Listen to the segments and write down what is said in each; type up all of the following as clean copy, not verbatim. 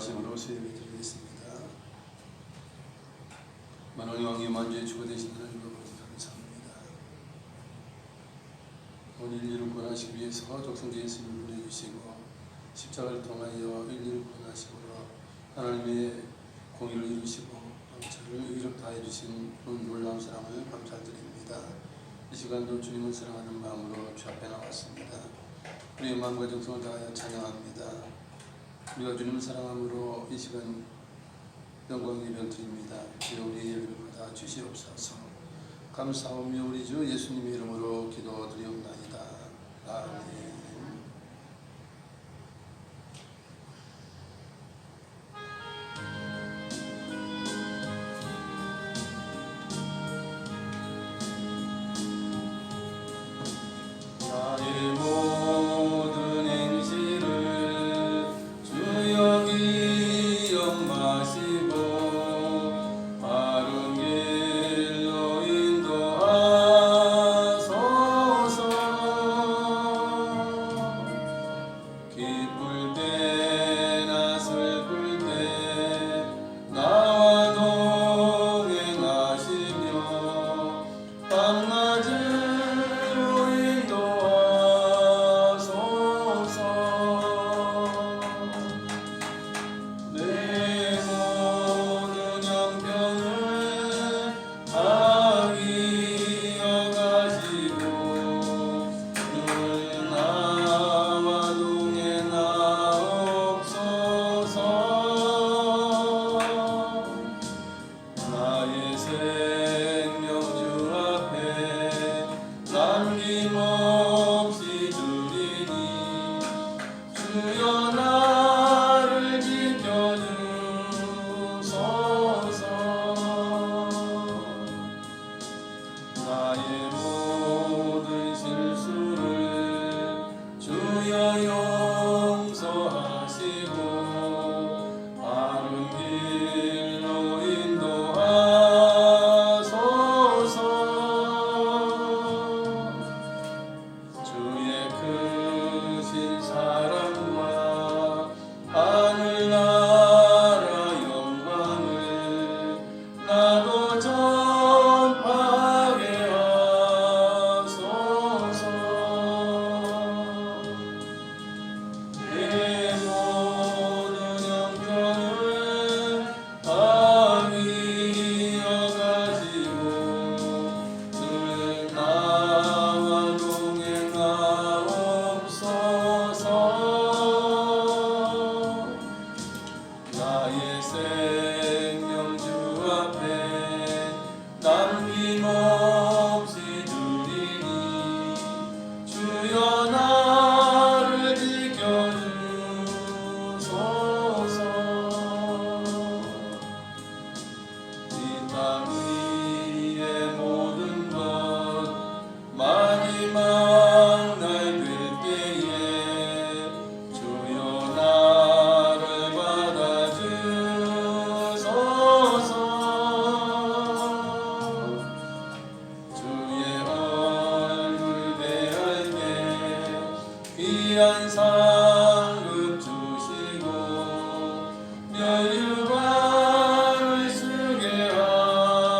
기도하심으로 수요예배 드리겠습니다. 만왕의 왕이 만주의 주가 되신 하나님 아버지 감사합니다. 온 인류를 구원하시기 위해서 독생자 예수님을 보내주시고 십자가를 통하여 인류를 구원하심으로 하나님의 공의를 이루시고 저를 의롭다 해주신 놀라운 사랑을 감사드립니다. 이 시간도 주님을 사랑하는 마음으로 주 앞에 나왔습니다. 우리의 마음과 정성을 다하여 찬양합니다. 우리가 주님을 사랑함으로 이 시간 영광 예배를 드립니다. 주여 우리의 예배를 받아 주시옵소서. 감사하며 우리 주 예수님의 이름으로 기도드리옵나이다. 아멘. 나의 모든 행실을 주여 기억하시고 바른 길로 인도하소서. 기쁠 때나 슬플 때 나와 동행하시며 밤낮으로 인도하소서. 내 모든 형편을 다 이어가시고 늘 나와 동행하옵소서. 나의 생명 주 앞에 남김없이 드리니 주여 나를 지켜주소서. 나의 모든 실수를 주여 용서하시고 바른 길로 인도하소서. 주의 크신 사랑과 하늘나라 영광을 나도 전하게 하소서. 내 모든 형편을 다 이어가시고 늘 나와 동행하옵소서. 나의 생명 주 앞에 남김없이 드리니 주여 나를 지켜주소서. 이 땅 위의 모든 것 마지막 날 될 때에 주여 나를 받아주소서. 주의 얼굴 대할 때 귀한 상급 주시고 멸류관을 쓰게 하소서.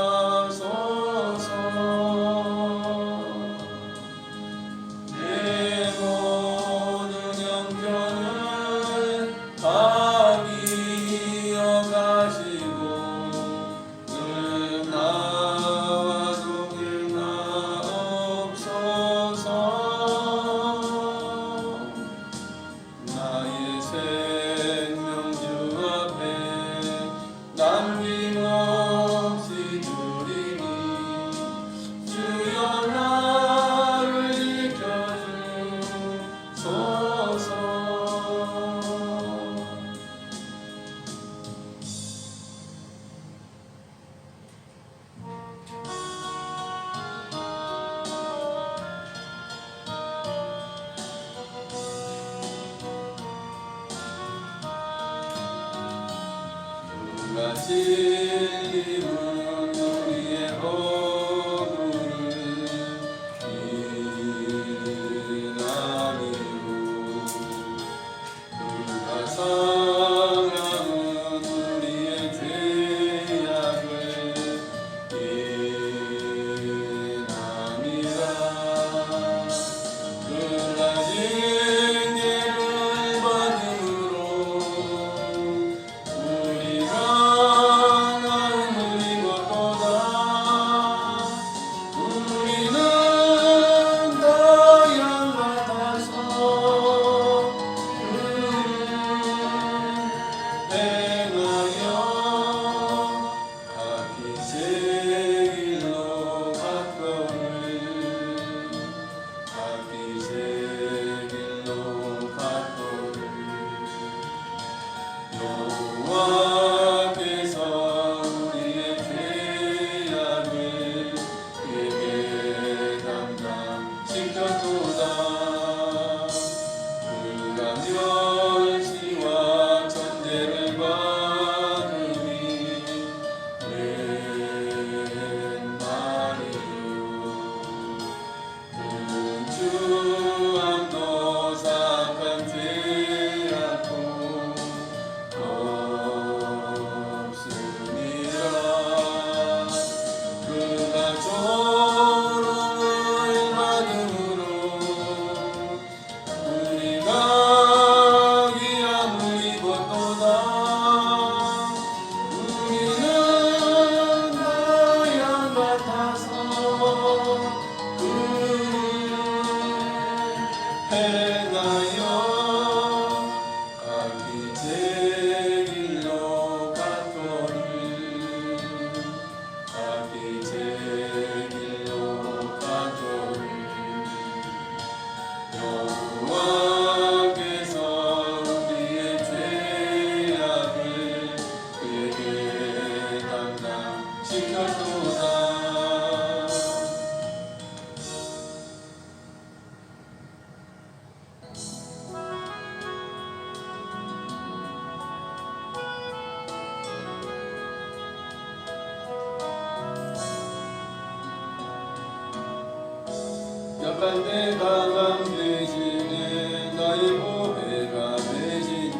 약한 데가 강대신에 나의 보배가 되신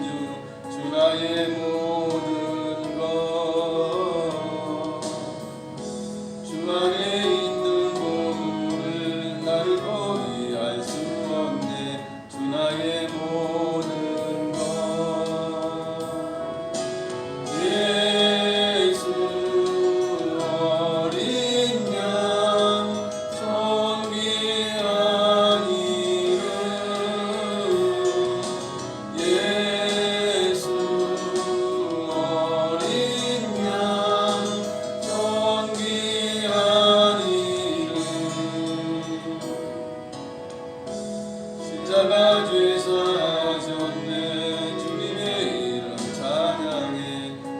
주 나의 모든 것 주 안에 있는 보물은 나를 거의 알 수 없네 주 나의 모든 것 예수 어린 양 존귀한 이름 예수 어린 양 존귀한 이름 십자가 죄사 하셨네 주님의 이름 찬양해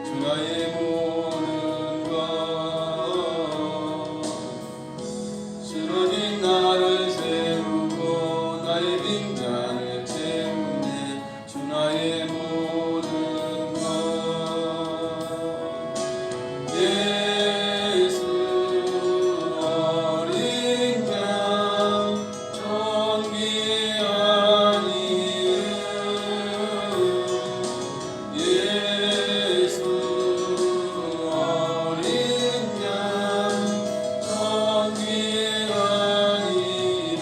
주 나의 모든 것 쓰러진 나를 세우고 나의 빈잔을 채우네 주 나의 모든 것 예수 어린 양 존귀한 이름 예수 어린 양 존귀한 이름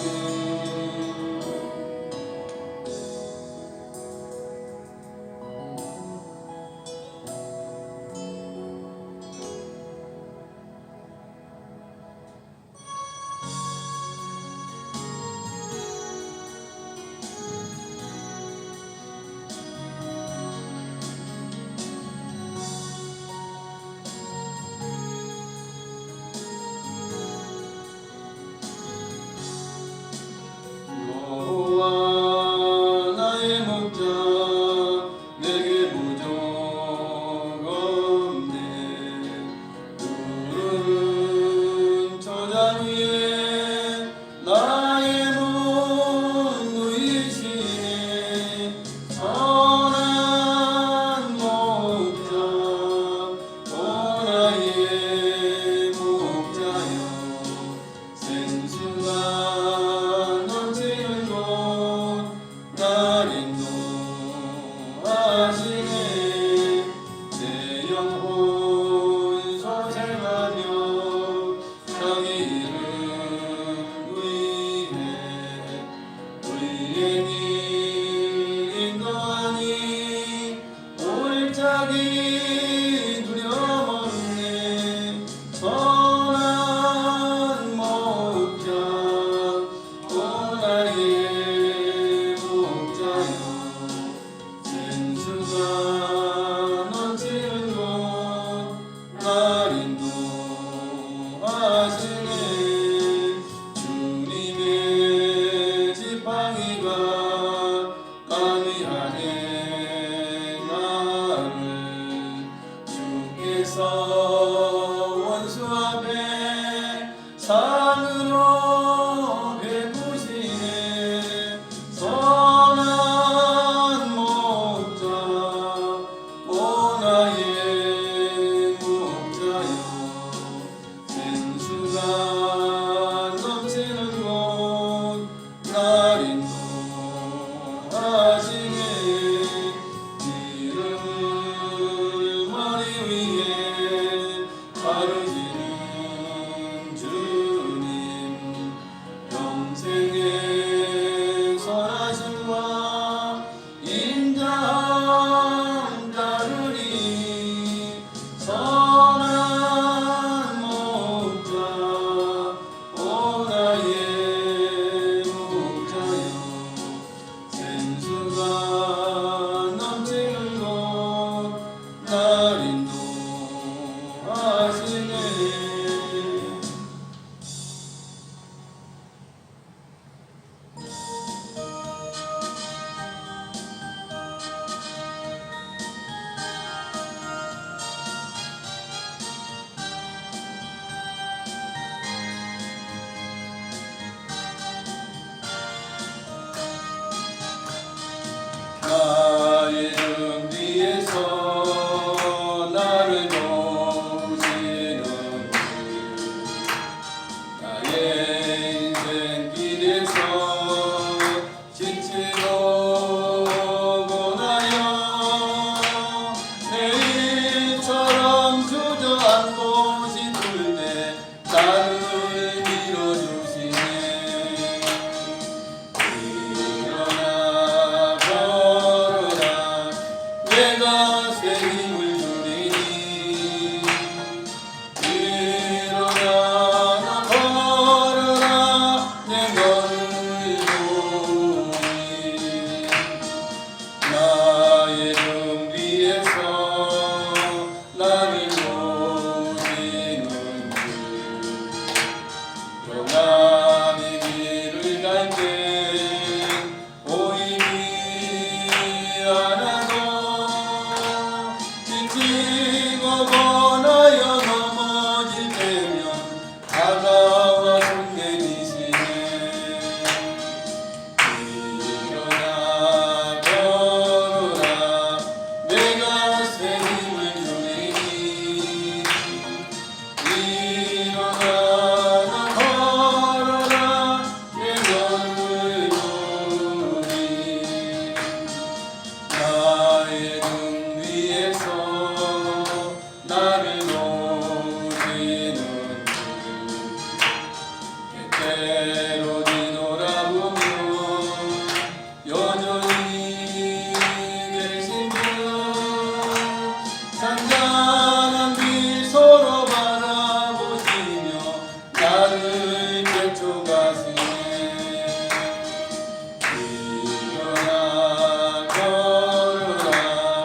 여호와 나의 목자 내게 부족 없네 푸른 초장 위에 나의 문 누이시네 선한 목자 오 나의 목자여 생수가 넘치는 곳 날 인도하시네 내 영혼 소생하며 앞에 산으로 베푸시네. 선한 목자 오 나의 목자여, 생수가 넘치는 곳 날 인도하시네. 이름을 머리 위에 바르시는 주님, 영생의 선하심과 인자함 따르리. 선한 목자 오 나의 목자여, 생수가 넘치는 곳 날 인도하시네. 나의 등 뒤에서 나를 도우시는 주, 나의 인생 길에서 지치고 고나여 내일처럼 주저앉고 싶을 때 나를 밀어주시네. 일어나 걸어라, 내가 새 힘을 주리니. 일어나 걸어라, 내 걸을 도우리. 나의 등 위에서 나를 도우시는 주, 영원히 길을 갈 때 보이지 않아도 지치고 번하여 넘어질 때면 다가와 손 내미시네. 일어나 걸어라, 내가 새 힘을 주리니. 일어나 걸어라, 내 걸을 도우리. 나의 등 위에서 나를 도우시는 주, 때때로 뒤돌아보면 여전히 계신 분, 잔잔한 미소로 바라보시며 나를 펼쳐가시네. 일어나 걸어라,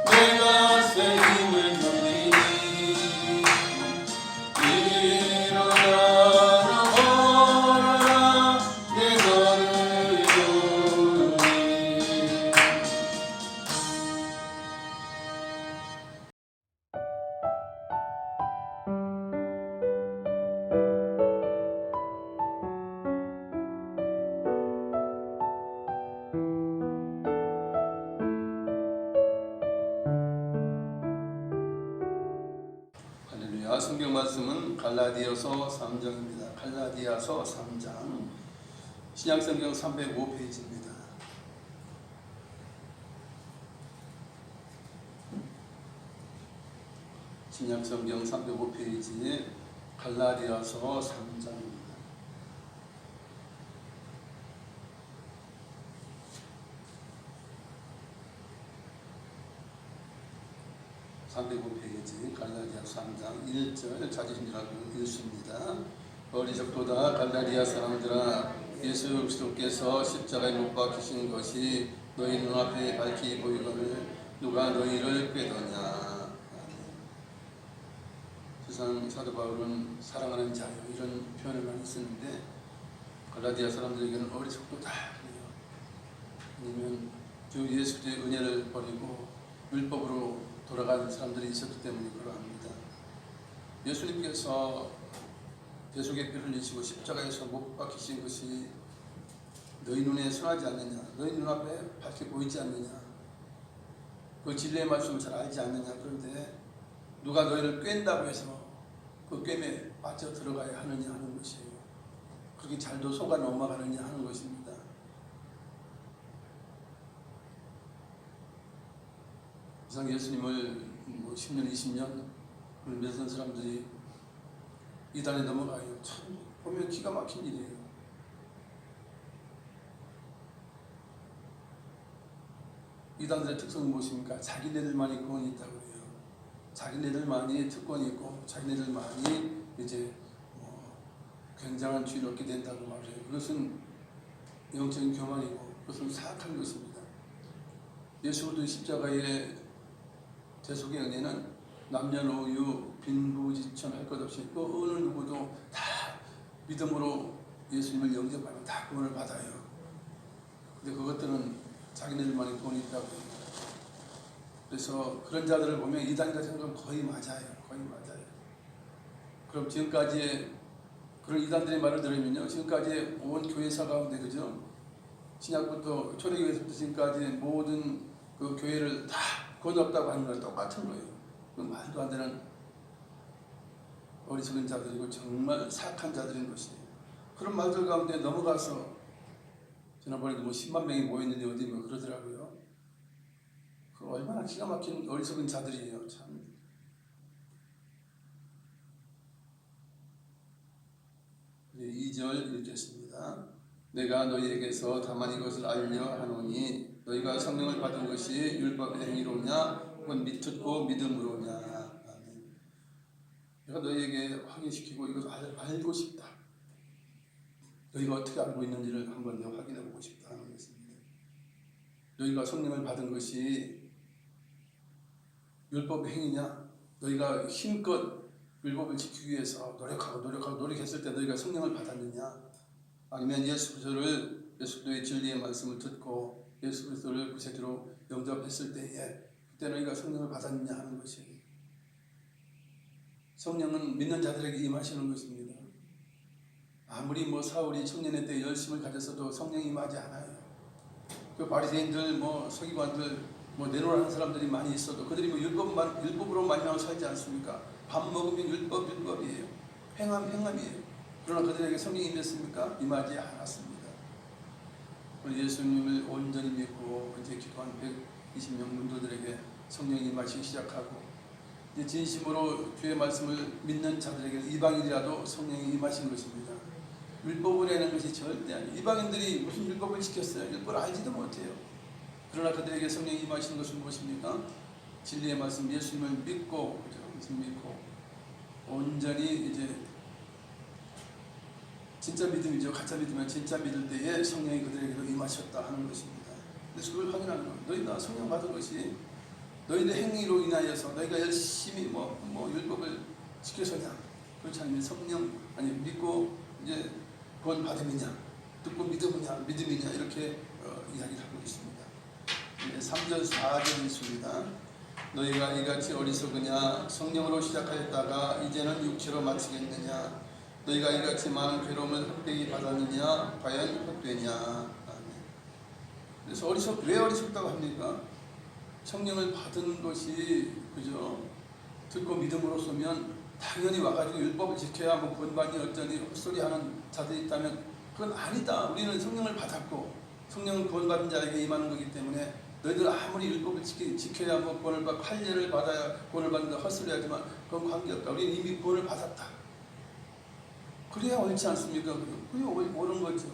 내가 새 힘을 주리니. 일어나 걸어라, 내 걸을 도우리. 할렐루야. 성경 말씀은 갈라디아서 3장입니다. 갈라디아서 3장, 신약성경 305페이지입니다. 신약성경 305페이지에 갈라디아서 3장입니다. 갈라디아 3장 1절 찾으시라고 읽습니다. 어리석도다 갈라디아 사람들아, 예수 그리스도께서 십자가에 못 박히신 것이 너희 눈앞에 밝히 보이거늘 누가 너희를 꾀더냐. 세상 사도 바울은 사랑하는 자요 이런 표현을 많이 쓰는데, 갈라디아 사람들에게는 어리석도다 그래요. 왜냐면 주 예수 그리스도의 은혜를 버리고 율법으로 돌아가는 사람들이 있었기 때문에 그러합니다. 예수님께서 대속의 피를 흘리시고 십자가에서 못 박히신 것이 너희 눈에 선하지 않느냐, 너희 눈앞에 밝게 보이지 않느냐, 그 진리의 말씀을 잘 알지 않느냐. 그런데 누가 너희를 꿰다고 해서 그 꿰매 빠져 들어가야 하느냐 하는 것이에요. 그렇게 잘도 속아 넘어가느냐 하는 것입니다. 이상 예수님을 10년, 20년 믿은 사람들이 이단에 넘어가요. 참 보면 기가 막힌 일이에요. 이단들의 특성은 무엇입니까? 자기네들만이 구원이 있다고 해요. 자기네들만이 특권이 있고 자기네들만이 이제 굉장한 주의를 얻게 된다고 말해요. 그것은 영적인 교만이고 그것은 사악한 것입니다. 예수 그리스도의 십자가의 대속의 은혜는 남녀노유 빈부지천 할 것 없이 그 어느 누구도 다 믿음으로 예수님을 영접하면 다 구원을 받아요. 근데 그것들은 자기네들만의 구원이 있다고 해요. 그래서 그런 자들을 보면 이단이라 생각하면 거의 맞아요. 거의 맞아요. 그럼 지금까지 그런 이단들의 말을 들으면요, 지금까지 온 교회사 가운데, 그죠? 신약부터 초대교회에서부터 지금까지 모든 그 교회를 다 구원받다고 하는 건 똑같은 거예요. 그 말도 안 되는 어리석은 자들이고 정말 사악한 자들인 것이에요. 그런 말들 가운데 넘어가서 지난번에도 10만 명이 모였는데 어디 그러더라고요. 그 얼마나 기가 막힌 어리석은 자들이에요. 참. 네, 2절 읽겠습니다. 내가 너희에게서 다만 이것을 알려 하노니 너희가 성령을 받은 것이 율법의 행위로냐 혹은 듣고 믿음으로냐. 아멘. 내가 너희에게 확인시키고 이것을 알고 싶다. 너희가 어떻게 알고 있는지를 한번 확인해 보고 싶다 하는 것입니다. 너희가 성령을 받은 것이 율법의 행위냐? 너희가 힘껏 율법을 지키기 위해서 노력했을 때 너희가 성령을 받았느냐? 아니면 예수 그리스도의 진리의 말씀을 듣고 예수 그리스도를 구세주로 영접했을 때에 그때 너희가 성령을 받았느냐 하는 것이에요. 성령은 믿는 자들에게 임하시는 것입니다. 아무리 사울이 청년의 때 열심을 가졌어도 성령이 임하지 않아요. 그 바리새인들, 서기관들, 내노라는 사람들이 많이 있어도 그들이 율법으로 말미암아 살지 않습니까? 밥 먹으면 율법이에요. 행함이에요. 그러나 그들에게 성령이 임했습니까? 임하지 않았습니다. 예수님을 온전히 믿고 이제 기도한 120명 문도들에게 성령이 임하시기 시작하고 이제 진심으로 주의 말씀을 믿는 자들에게 이방인이라도 성령이 임하신 것입니다. 율법을 내는 것이 절대 아니에요. 이방인들이 무슨 율법을 지켰어요? 율법을 알지도 못해요. 그러나 그들에게 성령이 임하시는 것은 무엇입니까? 진리의 말씀 예수님을 믿고 온전히 이제 진짜 믿음이죠. 가짜 믿으면 진짜 믿을 때에 성령이 그들에게도 임하셨다 하는 것입니다. 그래서 그걸 확인하는 거예요. 너희가 성령 받은 것이 너희의 행위로 인하여서 너희가 열심히 율법을 지켜서냐, 그렇지 않으면 성령 믿고 이제 구원 받음이냐, 듣고 믿음이냐 이렇게 이야기를 하고 있습니다. 3절 4절 있습니다. 너희가 이같이 어리석으냐, 성령으로 시작하였다가 이제는 육체로 마치겠느냐, 너희가 이같이 많은 괴로움을 헛되이 받았느냐, 과연 헛되냐. 그래서 왜 어리석다고 합니까? 성령을 받은 것이 그죠? 듣고 믿음으로서면 당연히 와가지고 율법을 지켜야 구원받니 어쩌니 헛소리하는 자들이 있다면 그건 아니다. 우리는 성령을 받았고 성령은 구원받은 자에게 임하는 거기 때문에 너희들 아무리 율법을 지켜야 구원을 받고 할례를 받아야 구원을 받는다 헛소리하지만 그건 관계없다. 우리는 이미 구원을 받았다. 그래야 옳지 않습니까? 그게 옳은 거죠.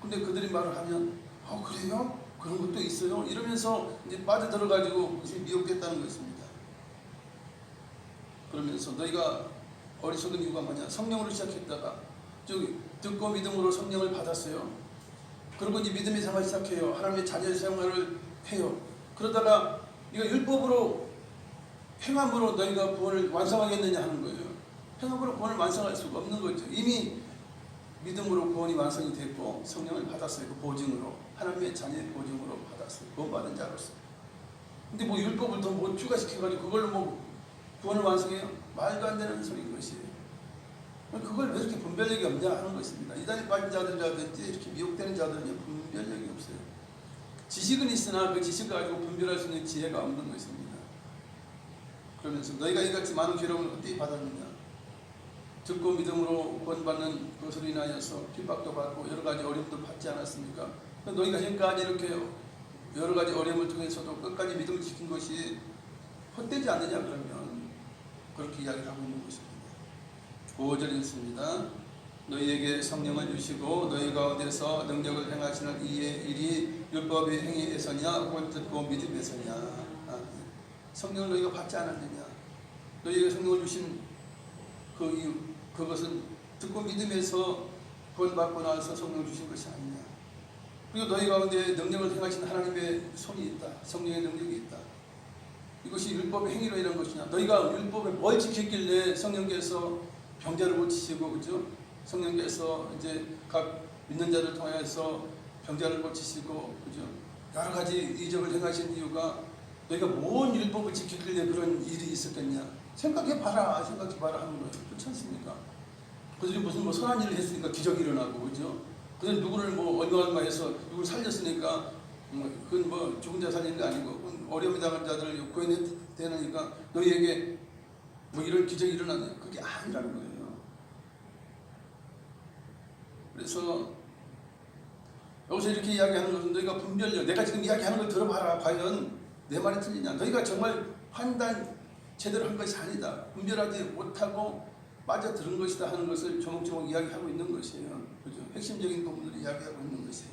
근데 그들이 말을 하면 그래요? 그런 것도 있어요? 이러면서 이제 빠져들어가지고 미혹됐다는 것입니다. 그러면서 너희가 어리석은 이유가 뭐냐? 성령으로 시작했다가 듣고 믿음으로 성령을 받았어요. 그리고 이제 믿음의 생활을 시작해요. 하나님의 자녀의 생활을 해요. 그러다가 이거 율법으로 행함으로 너희가 구원을 완성하겠느냐 하는 거예요. 행함으로 구원을 완성할 수가 없는 거죠. 이미 믿음으로 구원이 완성이 됐고 성령을 받았어요. 그 보증으로 하나님의 자녀의 보증으로 받았어요. 구원받은 자로서. 근데 율법을 더 추가시켜가지고 그걸로 구원을 완성해요? 말도 안 되는 소리인 것이에요. 그걸 왜 이렇게 분별력이 없냐 하는 것입니다. 이단에 빠진 자들이라든지 이렇게 미혹되는 자들은 분별력이 없어요. 지식은 있으나 그 지식을 가지고 분별할 수 있는 지혜가 없는 것입니다. 그러면서 너희가 이같이 많은 괴로움을 어떻게 받았느냐? 듣고 믿음으로 구원받는 것으로 인하여서 핍박도 받고 여러 가지 어려움도 받지 않았습니까? 너희가 현까지 이렇게 여러 가지 어려움을 통해서도 끝까지 믿음을 지킨 것이 헛되지 않느냐? 그러면 그렇게 이야기를 하고 있는 것입니다. 5절 읽습니다. 너희에게 성령을 주시고 너희 가운데서 능력을 행하시는 이의 일이 율법의 행위에서냐 혹은 듣고 믿음에서냐. 성령을 너희가 받지 않았느냐. 너희에게 성령을 주신 그 이유, 그것은 듣고 믿음에서 구원받고 나서 성령을 주신 것이 아니냐. 그리고 너희 가운데 능력을 행하신 하나님의 손이 있다. 성령의 능력이 있다. 이것이 율법의 행위로 이런 것이냐. 너희가 율법에 뭘 지켰길래 성령께서 병자를 고치시고, 그죠? 성령께서 이제 각 믿는 자를 통해서 병자를 고치시고, 그죠? 여러 가지 이적을 행하신 이유가 너희가 뭔 율법을 지켰길래 그런 일이 있었겠냐. 생각해봐라 하는 거예요. 그렇지 않습니까? 그들이 무슨 뭐 선한 일을 했으니까 기적이 일어나고, 그죠? 그들은 누구를 뭐 얼마나 해서 누구를 살렸으니까, 그건 뭐 죽은 자 살리는 게 아니고, 어려움이 당한 자들을 구해내니까 너희에게 뭐 이런 기적이 일어나냐. 그게 아니라는 거예요. 그래서 여기서 이렇게 이야기하는 것은 너희가 분별력, 내가 지금 이야기하는 걸 들어봐라. 과연 내 말이 틀리냐. 너희가 정말 판단 제대로 한 것이 아니다. 분별하지 못하고 빠져들은 것이다 하는 것을 조목조목 이야기하고 있는 것이에요. 그죠? 핵심적인 부분들을 이야기하고 있는 것이에요.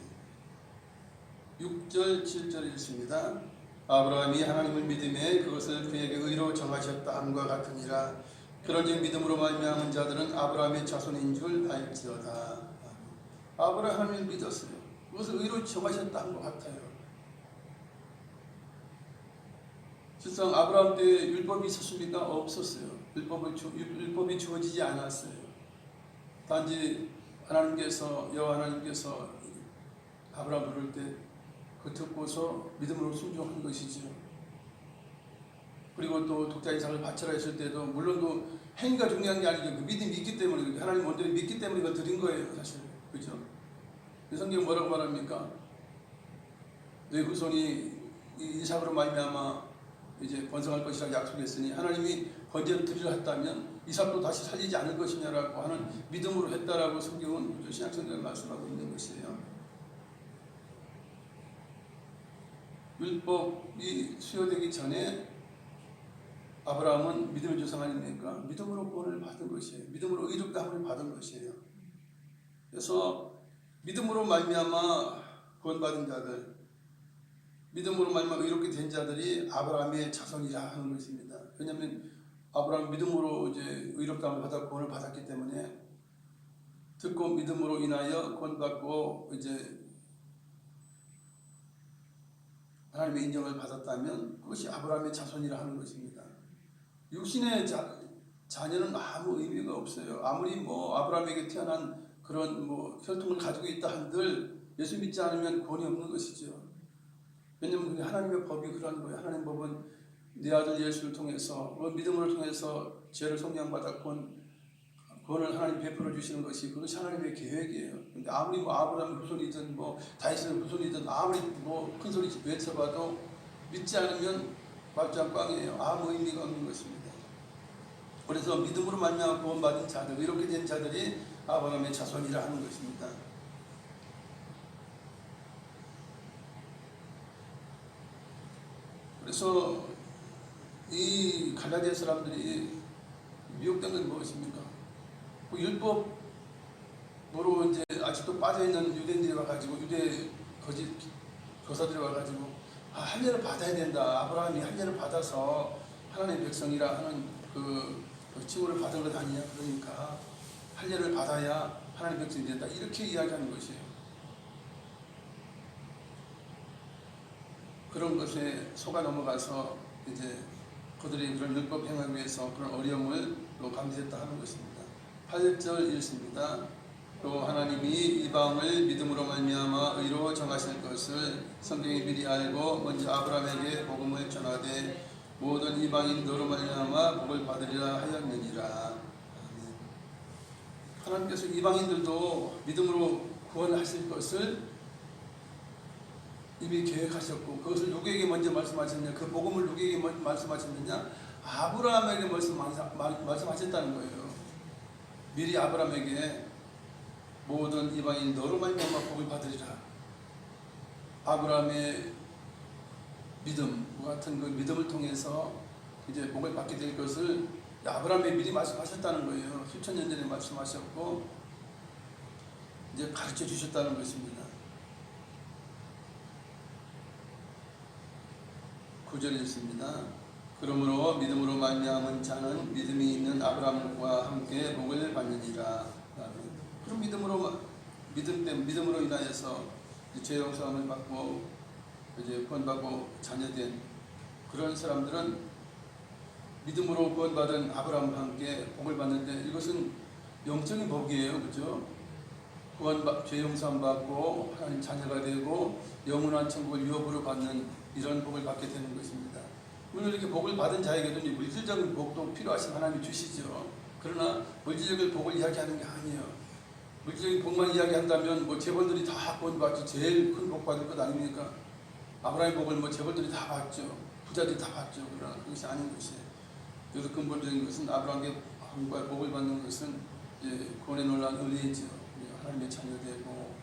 6절, 7절 읽습니다. 아브라함이 하나님을 믿음에 그것을 그에게 의로 정하셨다 함과 같으니라. 그런즉 믿음으로 말미암은 자들은 아브라함의 자손인 줄 알지어다. 아브라함이 하나님을 믿었어요. 그것을 의로 정하셨다 함과 같아요. 실상 아브라함 때 율법이 있었습니까? 없었어요. 율법이 주어지지 않았어요. 단지 여호와 하나님께서 아브라함 부를 때 그 듣고서 믿음으로 순종한 것이지요. 그리고 또 독자 이삭을 바쳐라 했을 때도 물론 그 행위가 중요한 게 아니죠. 그 믿음이 있기 때문에, 하나님 온전히 믿기 때문에 이거 드린 거예요, 사실. 그죠? 성경은 뭐라고 말합니까? 내 후손이 이삭으로 말미암아 이제 번성할 것이라고 약속했으니 하나님이 번제를 드리려 했다면 이삭도 다시 살리지 않을 것이냐라고 하는 믿음으로 했다라고 성경은 신약성경에 말씀하고 있는 것이에요. 율법이 수여되기 전에 아브라함은 믿음의 조상 아닙니까? 믿음으로 구원을 받은 것이에요. 믿음으로 의롭다함을 받은 것이에요. 그래서 믿음으로 말미암아 구원받은 자들, 믿음으로 말미암아 의롭게 된 자들이 아브라함의 자손이라 하는 것입니다. 왜냐하면 아브라함 믿음으로 이제 의롭다함을 받아 구원을 받았기 때문에 듣고 믿음으로 인하여 구원받고 이제 하나님의 인정을 받았다면 그것이 아브라함의 자손이라 하는 것입니다. 육신의 자녀는 아무 의미가 없어요. 아무리 뭐 아브라함에게 태어난 그런 뭐 혈통을 가지고 있다 한들 예수 믿지 않으면 구원이 없는 것이죠. 왜냐하면 하나님의 법이 그런 거예요. 하나님의 법은 내 아들 예수를 통해서 믿음을 통해서 죄를 속량받아 구원을 하나님 베풀어 주시는 것이 그것이 하나님의 계획이에요. 근데 아무리 뭐 아브라함 후손이든 뭐 다윗의 후손이든 아무리 뭐 큰 소리 외쳐봐도 믿지 않으면 말짱 꽝이에요. 아무 의미가 없는 것입니다. 그래서 믿음으로 말미암아 구원받은 자들, 이렇게 된 자들이 아브라함의 자손이라 하는 것입니다. 그래서 이 갈라디아 사람들이 미혹된 건 무엇입니까? 그 율법으로 이제 아직도 빠져있는 유대인들이 와가지고 유대 거짓 교사들이 와가지고 할례를 받아야 된다. 아브라함이 할례를 받아서 하나님의 백성이라 하는 그 칭호를 받은 것 아니냐. 그러니까 할례를 받아야 하나님의 백성이 된다. 이렇게 이야기하는 것이에요. 그런 것에 속아 넘어가서 이제 그들이 그런 율법 행하기 위해서 그런 어려움을 감지했다 하는 것입니다. 8절 읽습니다. 또 하나님이 이방을 믿음으로 말미암아 의로 정하실 것을 성경이 미리 알고 먼저 아브라함에게 복음을 전하되 모든 이방인 너로 말미암아 복을 받으리라 하였느니라. 아멘. 하나님께서 이방인들도 믿음으로 구원하실 것을 이미 계획하셨고, 그것을 누구에게 먼저 말씀하셨느냐, 그 복음을 누구에게 말씀하셨느냐, 아브라함에게 말씀하셨다는 거예요. 미리 아브라함에게 모든 이방인 너로 말미암아 복을 받으리라. 아브라함의 믿음과 같은 그 믿음을 통해서 이제 복을 받게 될 것을 아브라함이 미리 말씀하셨다는 거예요. 수천 년 전에 말씀하셨고 이제 가르쳐 주셨다는 것입니다. 9절에 있습니다. 그러므로 믿음으로 말미암은 자는 믿음이 있는 아브라함과 함께 복을 받느니라. 그럼 믿음으로 인하여서 죄 용서함을 받고 이제 구원받고 자녀된 그런 사람들은 믿음으로 구원받은 아브라함과 함께 복을 받는데, 이것은 영적인 복이에요, 그렇죠? 죄 용서함 받고 하나님 자녀가 되고 영원한 천국을 유업으로 받는 이런 복을 받게 되는 것입니다. 물론 이렇게 복을 받은 자에게는 물질적인 복도 필요하신 하나님이 주시죠. 그러나 물질적인 복을 이야기하는 게 아니에요. 물질적인 복만 이야기한다면 뭐 재벌들이 다 구원받지 제일 큰 복 받을 것 아닙니까? 아브라함의 복을 뭐 재벌들이 다 받죠. 부자들이 다 받죠. 그러나 그것이 아닌 것이에요. 그래서 근본적인 것은 아브라함의 복을 받는 것은 이제 구원에 놀란 은혜이죠. 하나님의 자녀되고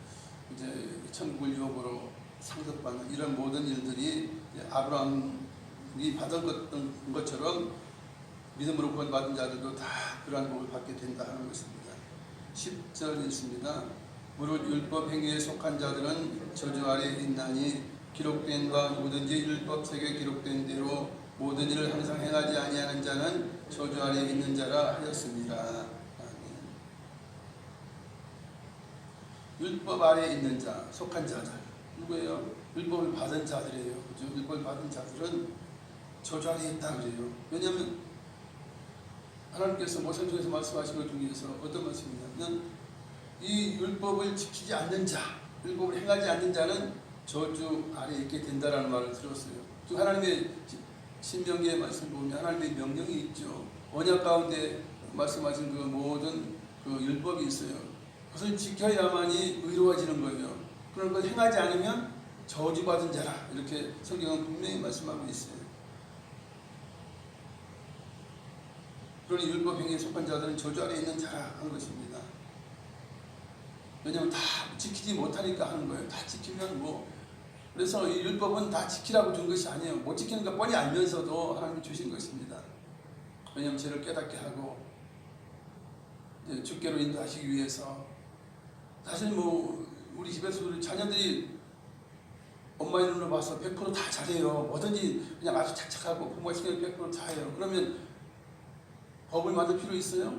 이제 천국을 유업으로 상속받는 이런 모든 일들이 아브라함이 받은 것처럼 믿음으로 구원받은 자들도 다 그러한 복을 받게 된다 하는 것입니다. 10절 있습니다. 무릇 율법 행위에 속한 자들은 저주 아래 있나니 기록된 바 누구든지 율법책에 기록된 대로 모든 일을 항상 행하지 아니하는 자는 저주 아래 있는 자라 하였습니다. 율법 아래에 있는 자, 속한 자들 누구예요? 율법을 받은 자들이에요. 그죠? 율법을 받은 자들은 저주 아래에 있다 그래요. 왜냐하면 하나님께서 모세에서 말씀하신 것 중에서 어떤 말씀이냐면 이 율법을 지키지 않는 자, 율법을 행하지 않는 자는 저주 아래에 있게 된다라는 말을 들었어요. 즉 하나님의 신명기의 말씀 보면 하나님의 명령이 있죠. 언약 가운데 말씀하신 그 모든 그 율법이 있어요. 그것을 지켜야만이 의로워지는 거예요. 그런 걸 행하지 않으면 저주받은 자라, 이렇게 성경은 분명히 말씀하고 있어요. 그러니 율법 행위에 속한 자들은 저주 아래에 있는 자라 한 것입니다. 왜냐하면 다 지키지 못하니까 하는 거예요. 다 지키면 뭐, 그래서 이 율법은 다 지키라고 준 것이 아니에요. 못 지키는 거 뻔히 알면서도 하나님이 주신 것입니다. 왜냐하면 죄를 깨닫게 하고 주께로 인도하시기 위해서. 사실 뭐 우리 집에서 우리 자녀들이 엄마의 눈으로 봐서 100% 다 잘해요. 뭐든지 그냥 아주 착착하고 부모가 시키는 100% 다 해요. 그러면 법을 만들 필요 있어요?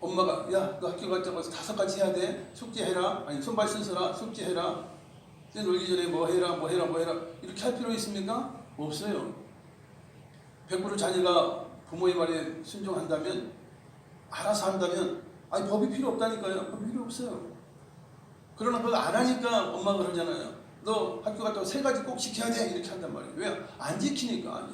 엄마가 야, 너 학교 갔다고 해서 5가지 해야 돼? 숙제해라. 아니 손발 씻어라. 숙제해라. 놀기 전에 뭐 해라 이렇게 할 필요 있습니까? 없어요. 100% 자녀가 부모의 말에 순종한다면, 알아서 한다면, 아니 법이 필요 없다니까요. 법이 필요 없어요. 그러나 그걸 안 하니까 엄마가 그러잖아요. 너 학교 갔다 와 3가지 꼭 지켜야 돼. 이렇게 한단 말이에요. 왜? 안 지키니까.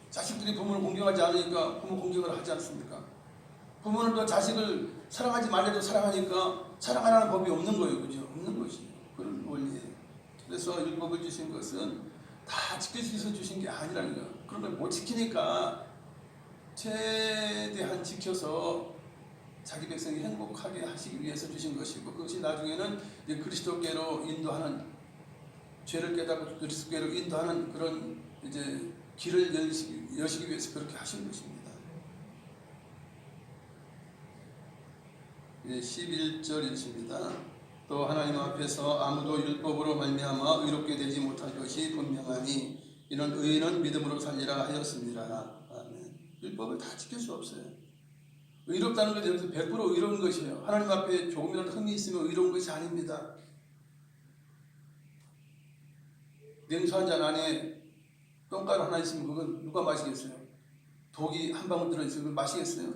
자식들이 부모를 공경하지 않으니까 부모 공경을 하지 않습니까? 부모는 또 자식을 사랑하지 말아도 사랑하니까 사랑하라는 법이 없는 거예요. 그죠? 없는 것이에요. 그런 원리예요. 그래서 율법을 주신 것은 다 지킬 수 있어서 주신 게 아니라는 거예요. 그런 걸 못 지키니까 최대한 지켜서 자기 백성이 행복하게 하시기 위해서 주신 것이고, 그것이 나중에는 이제 그리스도께로 인도하는, 죄를 깨닫고 그리스도께로 인도하는 그런 이제 길을 여시기 위해서 그렇게 하신 것입니다. 이제 11절입니다. 또 하나님 앞에서 아무도 율법으로 말미암아 의롭게 되지 못할 것이 분명하니 이는 의인은 믿음으로 살리라 하였습니다. 아멘. 율법을 다 지킬 수 없어요. 의롭다는 것은 여기서 100% 의로운 것이에요. 하나님 앞에 조금이라도 흠이 있으면 의로운 것이 아닙니다. 냉수 한 잔 안에 똥가루 하나 있으면 그건 누가 마시겠어요? 독이 한 방울 들어있으면 그걸 마시겠어요?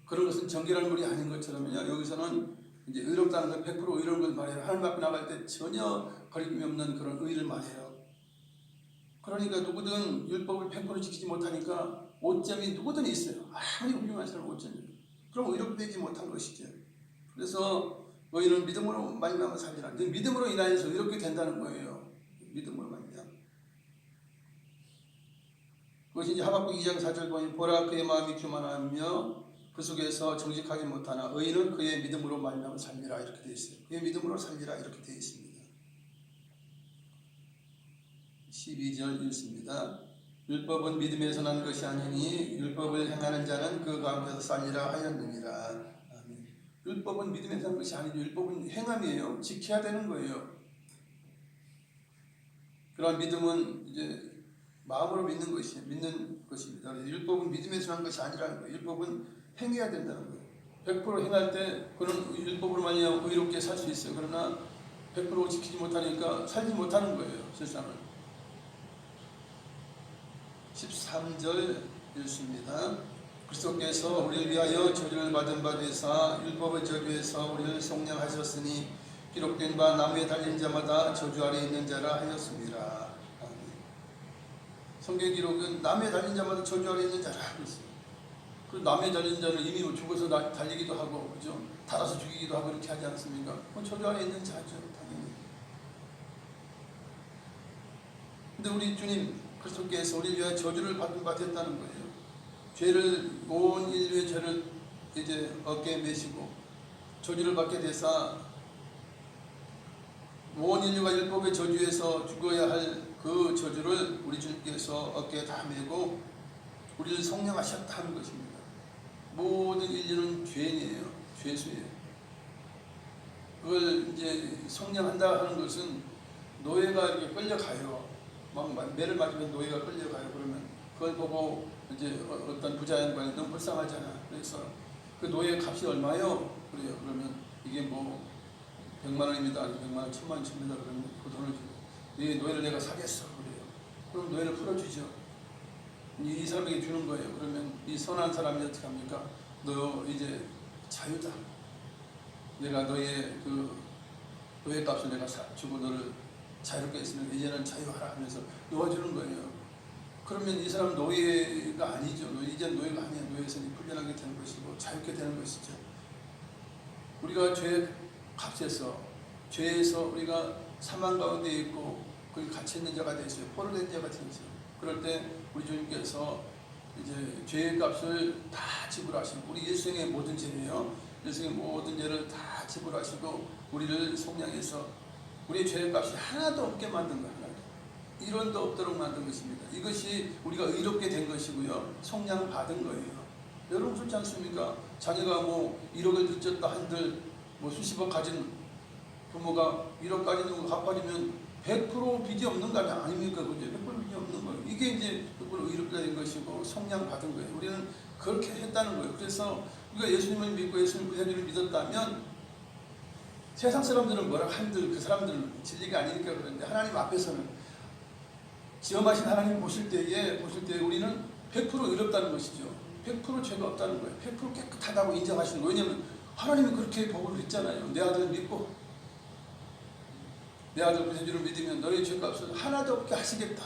그런 것은 정결한 물이 아닌 것처럼요. 여기서는 이제 의롭다는 건 100% 의로운 걸 말해요. 하나님 앞에 나갈 때 전혀 거리낌이 없는 그런 의를 말해요. 그러니까 누구든 율법을 100% 지키지 못하니까 오점이 누구든 있어요. 아무리 훌륭한 사람 오점이. 그럼 의롭되지 못한 것이죠. 그래서 너희는 믿음으로 말미암아 살리라. 믿음으로 인하여서 이렇게 된다는 거예요. 믿음으로 말미암아. 그것이 이제 하박국 2장 4절 보니 보라 그의 마음이 교만하며 그 속에서 정직하지 못하나 의인은 그의 믿음으로 말미암아 살리라 이렇게 되어 있어요. 그의 믿음으로 살리라 이렇게 되어 있습니다. 12절 읽습니다. 율법은 믿음에서 난 것이 아니니 율법을 행하는 자는 그 가운데서 살리라 하였느니라. 아멘. 율법은 믿음에서 난 것이 아니죠. 율법은 행함이에요. 지켜야 되는 거예요. 그런 믿음은 이제 마음으로 믿는 것입니다. 율법은 믿음에서 난 것이 아니라는 거예요. 율법은 행해야 된다는 거예요. 100% 행할 때 그런 율법으로 말미암아 의롭게 살 수 있어요. 그러나 100% 지키지 못하니까 살지 못하는 거예요. 세상을. 13절 읽습니다. 그리스도께서 우리를 위하여 저주를 받은 바 되사 율법의 저주에서 우리를 속량하셨으니 기록된 바 나무에 달린 자마다 저주 아래 있는 자라 하였습니다. 성경 기록은 나무에 달린 자마다 저주 아래 있는 자라 그랬어요. 그 나무에 달린 자는 이미 죽어서 달리기도 하고, 그죠? 달아서 죽이기도 하고 이렇게 하지 않습니까? 저주 아래 있는 자죠, 당연히. 근데 우리 주님 그리스도께서 우리를 위하여 저주를 받은 바 됐다는 거예요. 죄를 온 인류의 죄를 이제 어깨에 메시고 저주를 받게 되사 온 인류가 율법의 저주에서 죽어야 할 그 저주를 우리 주님께서 어깨에 다 메고 우리를 성령하셨다 하는 것입니다. 모든 인류는 죄인이에요. 죄수예요. 그걸 이제 성령한다 하는 것은 노예가 이렇게 끌려가요. 막 매를 맞으면 노예가 끌려가요. 그러면 그걸 보고 이제 어떤 부자 양반이 너무 불쌍하잖아. 그래서 그 노예 값이 얼마요? 그래요. 그러면 이게 뭐 100만 원입니다. 100만 원, 1000만 원 칩니다. 그러면 그 돈을 주고 이 노예를 내가 사겠어. 그래요. 그럼 노예를 풀어주죠. 이 사람에게 주는 거예요. 그러면 이 선한 사람이 어떻게 합니까? 너 이제 자유다. 내가 너의 그 노예 값을 내가 주고 너를 자유롭게 했으면 이제는 자유하라 하면서 놓아주는 거예요. 그러면 이 사람 노예가 아니죠. 이제는 노예가 아니야. 노예에서 풀려나게 되는 것이고 자유롭게 되는 것이죠. 우리가 죄 값에서 죄에서 우리가 사망 가운데 있고 거기 갇혀 있는 자가 되었어요. 포로된 자가 되었어요. 그럴 때 우리 주님께서 이제 죄의 값을 다 지불하시고 우리 일생의 모든 죄예요. 일생의 모든 죄를 다 지불하시고 우리를 속량해서 우리의 죄의 값이 하나도 없게 만든 거예요. 일원도 없도록 만든 것입니다. 이것이 우리가 의롭게 된 것이고요. 속량 받은 거예요. 여러분 그렇지 않습니까? 자녀가 뭐 1억을 빚졌다 한들 뭐 수십억 가진 부모가 1억 가지는 거 갚아주면 100% 빚이 없는 거 아닙니까? 그죠? 100% 빚이 없는 거예요. 이게 이제 100% 의롭게 된 것이고 속량 받은 거예요. 우리는 그렇게 했다는 거예요. 그래서 우리가 예수님을 믿고 예수님 구세주를 믿었다면 세상 사람들은 뭐라 한들 그 사람들은 진리가 아니니까 그런데 하나님 앞에서는 지엄하신 하나님 보실 때에 우리는 100% 의롭다는 것이죠. 100% 죄가 없다는 거예요. 100% 깨끗하다고 인정하시는 거예요. 왜냐하면 하나님이 그렇게 복을 했잖아요. 내 아들 믿고 내 아들 구세주를 믿으면 너의 죄값을 하나도 없게 하시겠다.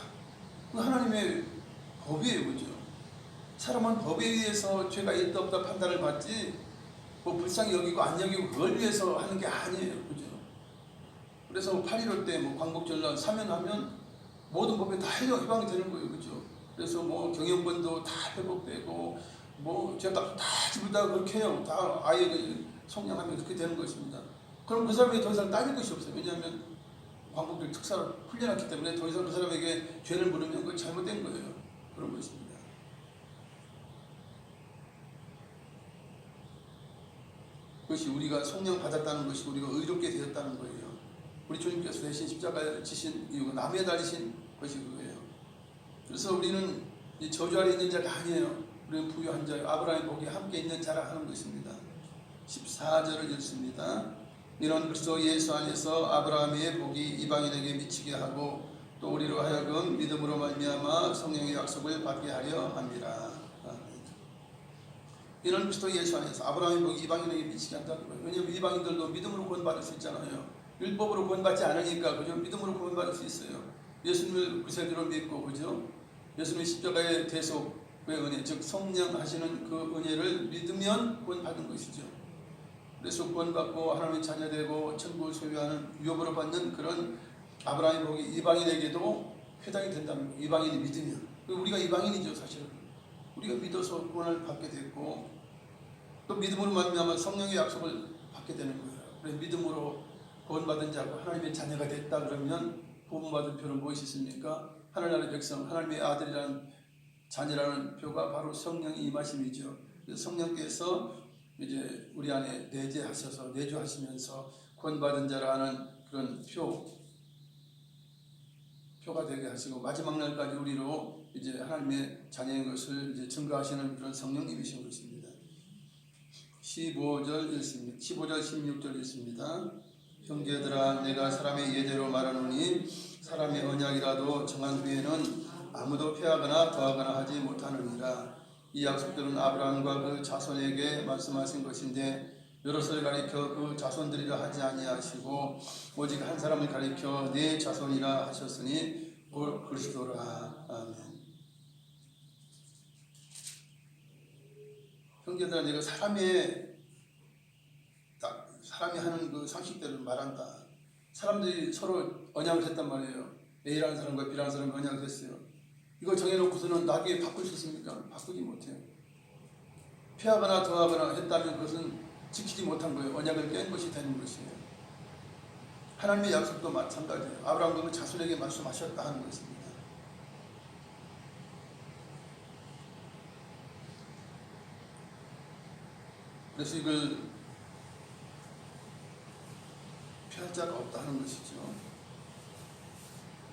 그 하나님의 법이에요. 그죠? 사람은 법에 의해서 죄가 있다 없다 판단을 받지 뭐 불쌍히 여기고 안 여기고 그걸 위해서 하는 게 아니에요. 그죠? 그래서 8.15 때 뭐 광복절날 사면하면 모든 법에 다 해방이 되는 거예요. 그죠? 그래서 뭐 경영권도 다 회복되고 뭐 죄값 다 지불다 그렇게 해요. 다 아예 성량하면 그렇게 되는 것입니다. 그럼 그 사람에게 더 이상 따질 것이 없어요. 왜냐하면 광복절 특사로 풀려났기 때문에 더 이상 그 사람에게 죄를 물으면 그건 잘못된 거예요. 그런 것입니다. 그것이 우리가 성령 받았다는 것이 우리가 의롭게 되었다는 거예요. 우리 주님께서 대신 십자가에 지신 이유가 나무에 달리신 것이 그거예요. 그래서 우리는 이 저주 아래 있는 자가 아니에요. 우리는 부유한 자요. 아브라함의 복이 함께 있는 자라 하는 것입니다. 14절을 읽습니다. 이런 그리스도 예수 안에서 아브라함의 복이 이방인에게 미치게 하고 또 우리로 하여금 믿음으로 말미암아 성령의 약속을 받게 하려 합니다. 이런 그리스도 예수 안에서 아브라함의 복이 이방인에게 미치게 한다는 거예요. 왜냐하면 이방인들도 믿음으로 구원받을 수 있잖아요. 율법으로 구원받지 않으니까 그저 믿음으로 구원받을 수 있어요. 예수님을 구세주로 믿고, 그죠? 예수님의 십자가의 대속의 은혜, 즉 성령 하시는 그 은혜를 믿으면 구원 받은 것이죠. 그래서 구원받고 하나님의 자녀되고 천국을 소유하는 유업으로 받는 그런 아브라함의 복이 이방인에게도 해당이 된다는 거예요. 이방인이 믿으면. 우리가 이방인이죠, 사실은. 우리가 믿어서 구원을 받게 됐고, 또 믿음으로 말미암아 성령의 약속을 받게 되는 거예요. 그래서 믿음으로 구원받은 자고 하나님의 자녀가 됐다 그러면 구원받은 표는 무엇이 있습니까? 하늘나라의 백성, 하나님의 아들이라는 자녀라는 표가 바로 성령이 임하심이죠. 성령께서 이제 우리 안에 내재하셔서 내주하시면서 구원받은 자라는 그런 표가 되게 하시고, 마지막 날까지 우리로 이제 하나님의 자녀인 것을 이제 증거하시는 그런 성령님이신 것입니다. 15절 16절 읽습니다. 형제들아, 내가 사람의 예대로 말하노니 사람의 언약이라도 정한 후에는 아무도 폐하거나 더하거나 하지 못하느니라. 이 약속들은 아브라함과 그 자손에게 말씀하신 것인데 여럿을 가리켜 그 자손들이라 하지 아니하시고 오직 한 사람을 가리켜 네 자손이라 하셨으니 올 그리스도라. 아멘. 형제들아, 내가 사람이 하는 그 상식대로 말한다. 사람들이 서로 언약을 했단 말이에요. A라는 사람과 B라는 사람이 언약을 했어요. 이거 정해놓고서는 나중에 바꿀 수 있습니까? 바꾸지 못해요. 폐하거나 더하거나 했다면 그것은 지키지 못한 거예요. 언약을 깬 것이 되는 것이에요. 하나님의 약속도 마찬가지예요. 아브라함과 그 자손에게 말씀하셨다 하는 것입니다. 그래서 이걸 피할 자가 없다 하는 것이죠.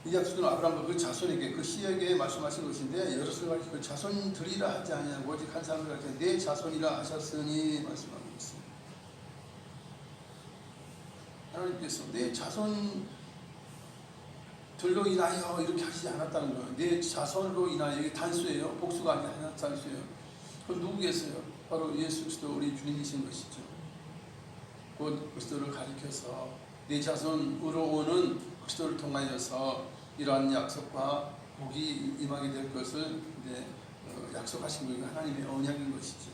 이 약속은 아브라함과 그 자손에게, 그 씨에게 말씀하신 것인데 여럿을 가리켜 그 자손들이라 하지 아니하고 오직 한 사람을 가리켜 네 자손이라 하셨으니 말씀하고 있습니다. 하나님께서 네 자손들로 인하여 이렇게 하시지 않았다는 거예요. 네 자손으로 인하여, 이게 단수예요. 복수가 아니라 단수예요. 그건 누구겠어요? 바로 예수 그리스도 우리 주님이신 것이죠. 곧 그리스도를 가리켜서 네 자손으로 오는 그리스도를 통하여서 이러한 약속과 복이 임하게 될 것을 이제 약속하신 것이 하나님의 언약인 것이죠.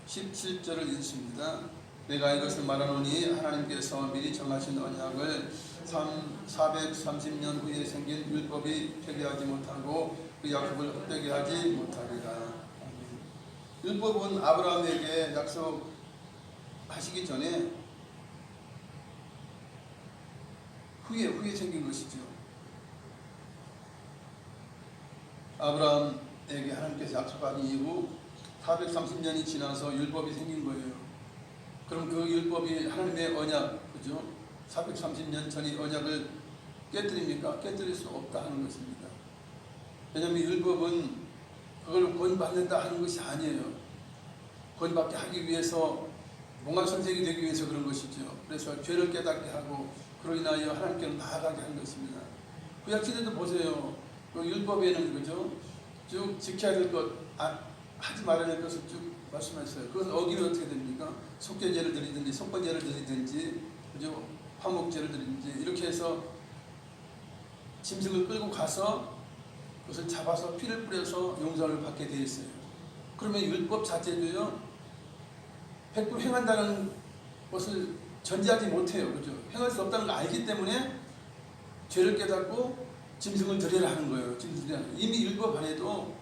17절을 읽습니다. 내가 이것을 말하노니 하나님께서 미리 정하신 언약을 430년 후에 생긴 율법이 폐기하지 못하고 그 약속을 헛되게 하지 못하리라. 율법은 아브라함에게 약속하시기 전에 후에 생긴 것이죠. 아브라함에게 하나님께서 약속한 이후 430년이 지나서 율법이 생긴 거예요. 그럼 그 율법이 하나님의 언약, 그죠? 430년 전의 언약을 깨뜨립니까? 깨뜨릴 수 없다 하는 것입니다. 왜냐하면 율법은 그걸 구원받는다 하는 것이 아니에요. 구원받게 하기 위해서 몽환선생이 되기 위해서 그런 것이죠. 그래서 죄를 깨닫게 하고 그로 인하여 하나님께로 나아가게 한 것입니다. 구약시대도 보세요. 그 율법에는, 그죠? 쭉 지켜야 될 것, 하지 말아야 될 것을 쭉 말씀하셨어요. 그것을 어기면 어떻게 됩니까? 속죄제를 드리든지 속건제를 드리든지, 그죠? 화목제를 드리든지 이렇게 해서 짐승을 끌고 가서 그것을 잡아서 피를 뿌려서 용서를 받게 되어 있어요. 그러면 율법 자체도요 100% 행한다는 것을 전제하지 못해요. 그죠? 행할 수 없다는 걸 알기 때문에 죄를 깨닫고 짐승을 드리라 하는 거예요. 이미 율법 안에도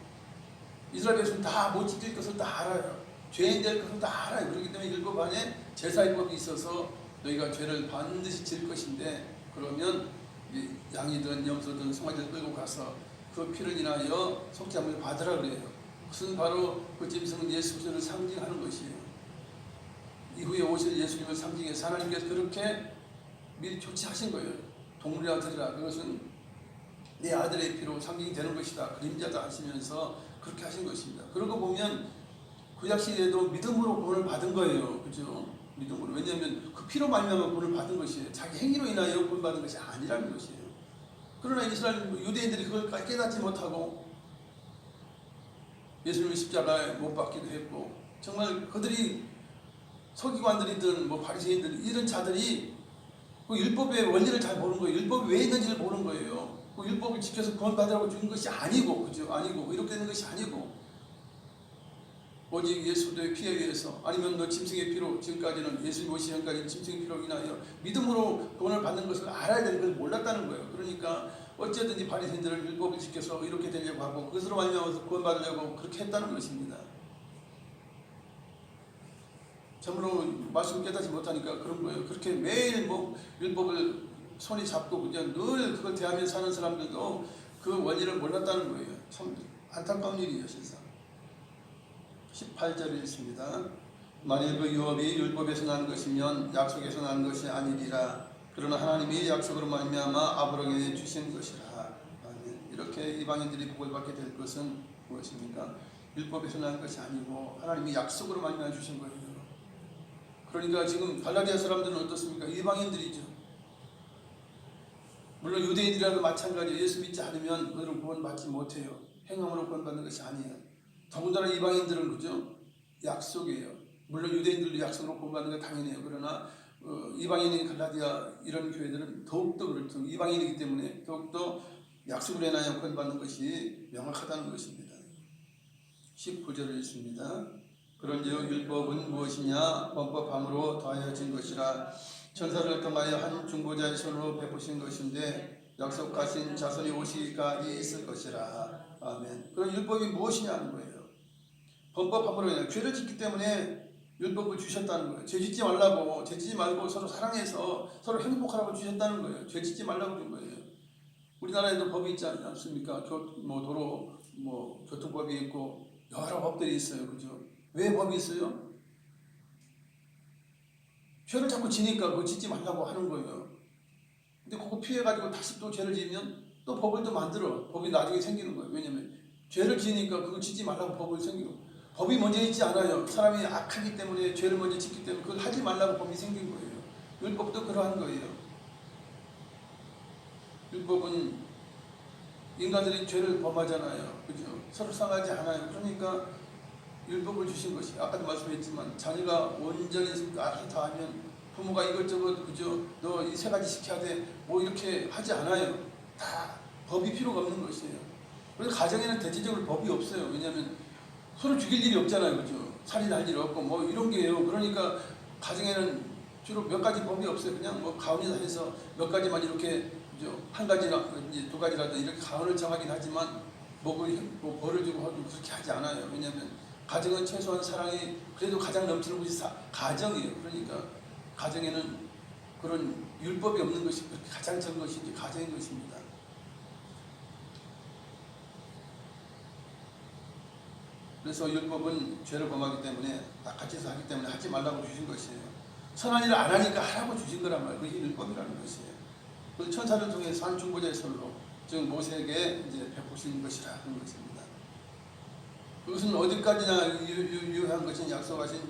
이스라엘 백성은 다 못 지킬 것을 다 알아요. 죄인 될 것을 다 알아요. 그렇기 때문에 율법 안에 제사법이 있어서 너희가 죄를 반드시 질 것인데, 그러면 양이든 염소든 송아지를 끌고 가서 그 피를 인하여 속죄함을 받으라 그래요. 그것은 바로 그 짐승은 예수 그리스도를 상징하는 것이에요. 이후에 오실 예수님을 상징해서 하나님께서 그렇게 미리 조치하신 거예요. 동물이라 드리라. 그것은 내 아들의 피로 상징이 되는 것이다. 그림자다 하시면서 그렇게 하신 것입니다. 그러고 보면 구약시대에도 믿음으로 구원을 받은 거예요. 그죠? 믿음으로. 왜냐하면 그 피로 말미암아 구원을 받은 것이에요. 자기 행위로 인하여 구원받은 것이 아니라는 것이에요. 그러나 이스라엘 유대인들이 그걸 깨닫지 못하고 예수님의 십자가에 못 박기도 했고, 정말 그들이 서기관들이든 뭐 바리새인들 이런 자들이 그 율법의 원리를 잘 모르는 거예요. 율법이 왜 있는지를 모르는 거예요. 그 율법을 지켜서 구원받으라고 주는 것이 아니고, 그죠? 아니고 이렇게 되는 것이 아니고, 오직 예수 그리스도의 피에 의해서, 아니면 너 짐승의 피로, 지금까지는 예수님 오시기 전까지 짐승의 피로 인하여 믿음으로 구원을 받는 것을 알아야 되는 걸 몰랐다는 거예요. 그러니까 어쨌든지 바리새인들은 율법을 지켜서 이렇게 되려고 하고 그것으로 말미암아서 구원받으려고 그렇게 했다는 것입니다. 참으로 말씀 깨닫지 못하니까 그런 거예요. 그렇게 매일 뭐 율법을 손이 잡고 그냥 늘 그걸 대하며 사는 사람들도 그 원리를 몰랐다는 거예요. 참 안타까운 일이에요, 실상. 18절에 있습니다. 만일 그 유업이 율법에서 난 것이면 약속에서 난 것이 아니리라. 그러나 하나님이 약속으로 말미암아 아브라함에게 주신 것이라. 아멘. 이렇게 이방인들이 복을 받게 될 것은 무엇입니까? 율법에서 난 것이 아니고 하나님이 약속으로 말미암아 주신 거예요. 그러니까 지금 갈라디아 사람들은 어떻습니까? 이방인들이죠. 물론 유대인들이라도 마찬가지예요. 예수 믿지 않으면 너희는 구원받지 못해요. 행함으로 구원받는 것이 아니에요. 더군다나 이방인들은 그죠? 약속이에요. 물론 유대인들도 약속으로 구원받는 게 당연해요. 그러나 이방인인 갈라디아 이런 교회들은 더욱더 그렇죠. 이방인이기 때문에 더욱더 약속으로 인하여 구원받는 것이 명확하다는 것입니다. 19절을 읽습니다. 그런즉 율법은 무엇이냐? 범법함으로 더하여진 것이라. 천사를 통하여 한 중보자의 손으로 베푸신 것인데 약속하신 자손이 오시기까지 있을 것이라. 아멘. 그럼 율법이 무엇이냐는 거예요. 범법함으로 인해 죄를 짓기 때문에 율법을 주셨다는 거예요. 죄 짓지 말라고, 죄 짓지 말고 서로 사랑해서 서로 행복하라고 주셨다는 거예요. 죄 짓지 말라고 준 거예요. 우리나라에도 법이 있지 않습니까? 도로 교통법이 있고 여러 법들이 있어요. 그죠? 왜 법이 있어요? 죄를 자꾸 지니까 그거 짓지 말라고 하는 거예요. 근데 그거 피해가지고 다시 또 죄를 지으면 또 법을 또 만들어. 법이 나중에 생기는 거예요. 왜냐면 죄를 지으니까 그거 짓지 말라고 법을 생기고, 법이 먼저 있지 않아요. 사람이 악하기 때문에, 죄를 먼저 짓기 때문에 그걸 하지 말라고 법이 생긴 거예요. 율법도 그러한 거예요. 율법은 인간들이 죄를 범하잖아요. 그죠? 서로 상하지 않아요. 그러니까 율법을 주신 것이, 아까도 말씀했지만 자녀가 온전히 알아서 다 하면 부모가 이것저것 그죠? 너 이 세 가지 시켜야 돼. 뭐 이렇게 하지 않아요. 다 법이 필요가 없는 것이에요. 그래서 가정에는 대체적으로 법이 없어요. 왜냐하면 서로 죽일 일이 없잖아요. 그죠? 살인할 일 없고 뭐 이런 게요. 그러니까 가정에는 주로 몇 가지 법이 없어요. 그냥 뭐 가훈이다 해서 몇 가지만 이렇게 그죠? 한 가지나 이제 두 가지라도 이렇게 가훈을 정하긴 하지만 뭐 벌을 주고 하고 그렇게 하지 않아요. 왜냐하면 가정은 최소한 사랑이 그래도 가장 넘치는 것이 가정이에요. 그러니까 가정에는 그런 율법이 없는 것이 가장 좋은 것이 이제 가정인 것입니다. 그래서 율법은 죄를 범하기 때문에 낚아채서 하기 때문에 하지 말라고 주신 것이에요. 선한 일을 안 하니까 하라고 주신 거란 말이에요. 그게 율법이라는 것이에요. 그 천사를 통해서 한 중보자의 손으로 즉 모세에게 이제 베푸신 것이라 하는 것입니다. 그것은 어디까지나 유효한 것인 약속하신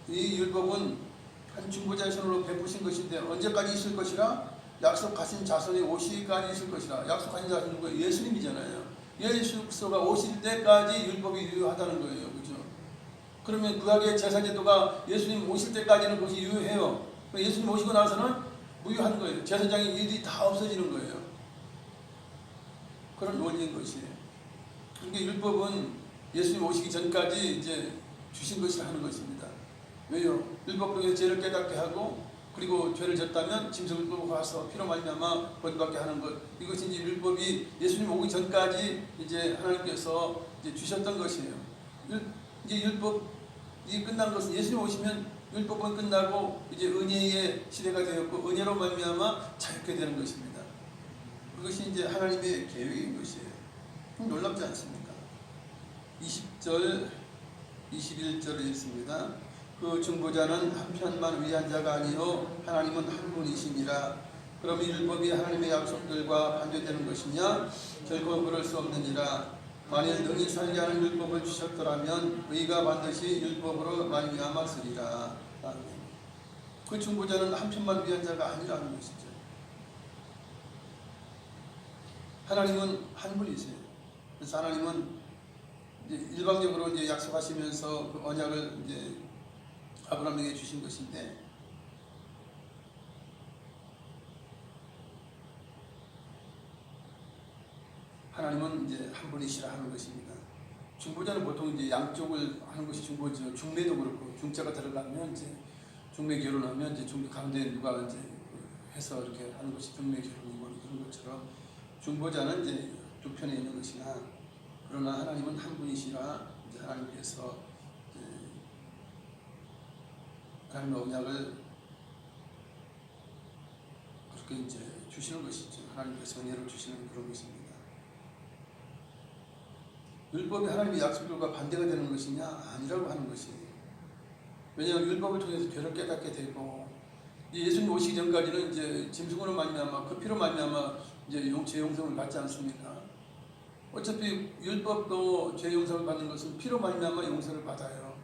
이 율법은 한 중보자의 손으로 베푸신 것인데 언제까지 있을 것이라? 약속하신 자손이 오시기까지 있을 것이라. 약속하신 자손이 누구예요? 예수님이잖아요. 예수 그리스도가 오실 때까지 율법이 유효하다는 거예요. 그죠? 그러면 구약의 제사제도가 예수님 오실 때까지는 그것이 유효해요. 예수님 오시고 나서는 무효한 거예요. 제사장의 일이 다 없어지는 거예요. 그런 원리인 것이에요. 그러니까 율법은 예수님 오시기 전까지 이제 주신 것을 하는 것입니다. 왜요? 율법 중에 죄를 깨닫게 하고 그리고 죄를 졌다면 짐승을 끌고 가서 피로 말미암아 구원받게 하는 것, 이것이 이제 율법이 예수님 오기 전까지 이제 하나님께서 이제 주셨던 것이에요. 이제 율법이 끝난 것은 예수님 오시면 율법은 끝나고 이제 은혜의 시대가 되었고 은혜로 말미암아 자유케 되는 것입니다. 그것이 이제 하나님의 계획인 것이에요. 놀랍지 않습니까? 20절, 21절을 읽습니다. 그 중보자는 한편만 위한 자가 아니요 하나님은 한 분이시니라. 그럼 이 율법이 하나님의 약속들과 반대되는 것이냐? 결코 그럴 수 없느니라. 만일 능히 살게 하는 율법을 주셨더라면 의가 반드시 율법으로 말미암았으리라. 그 중보자는 한편만 위한 자가 아니라는 것이죠. 하나님은 한 분이세요. 그래서 하나님은 이제 일방적으로 이제 약속하시면서 그 언약을 이제 아브라함에게 주신 것인데, 하나님은 이제 한 분이시라 하는 것입니다. 중보자는 보통 이제 양쪽을 하는 것이 중보죠. 중매도 그렇고 중자가 들어가면 이제 중매 결혼하면 이제 중매 가운데 누가 이제 해서 이렇게 하는 것이 중매 결혼이고 그런 것처럼 중보자는 이제 두 편에 있는 것이나 그러나 하나님은 한 분이시라 이제 하나님께서 이제 하나님의 언약을 그렇게 이제 주시는 것이죠. 하나님께서 은혜를 주시는 그런 것입니다. 율법이 하나님의 약속들과 반대가 되는 것이냐? 아니라고 하는 것이에요. 왜냐하면 율법을 통해서 죄를 깨닫게 되고 예수님 오시기 전까지는 이제 짐승으로 말미암아 그 피로 말미암아 이제 죄 용서를 받지 않습니까? 어차피 율법도 죄 용서를 받는 것은 피로 말미암아 용서를 받아요.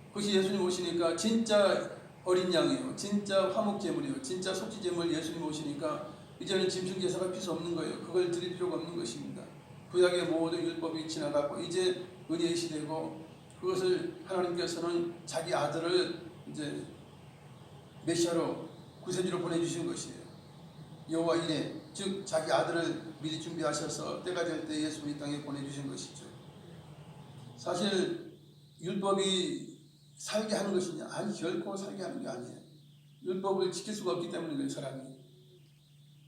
그것이 예수님 오시니까 진짜 어린 양이에요. 진짜 화목제물이에요. 진짜 속죄제물 예수님 오시니까 이제는 짐승 제사가 필요 없는 거예요. 그걸 드릴 필요가 없는 것입니다. 구약의 모든 율법이 지나가고 이제 은혜의 시대고 그것을 하나님께서는 자기 아들을 이제 메시아로 구세주로 보내주신 것이에요. 여호와 이레 즉 자기 아들을 미리 준비하셔서 때가 될 때 예수님 이 땅에 보내주신 것이죠. 사실 율법이 살게 하는 것이냐? 아니 결코 살게 하는 게 아니에요. 율법을 지킬 수가 없기 때문에 사람이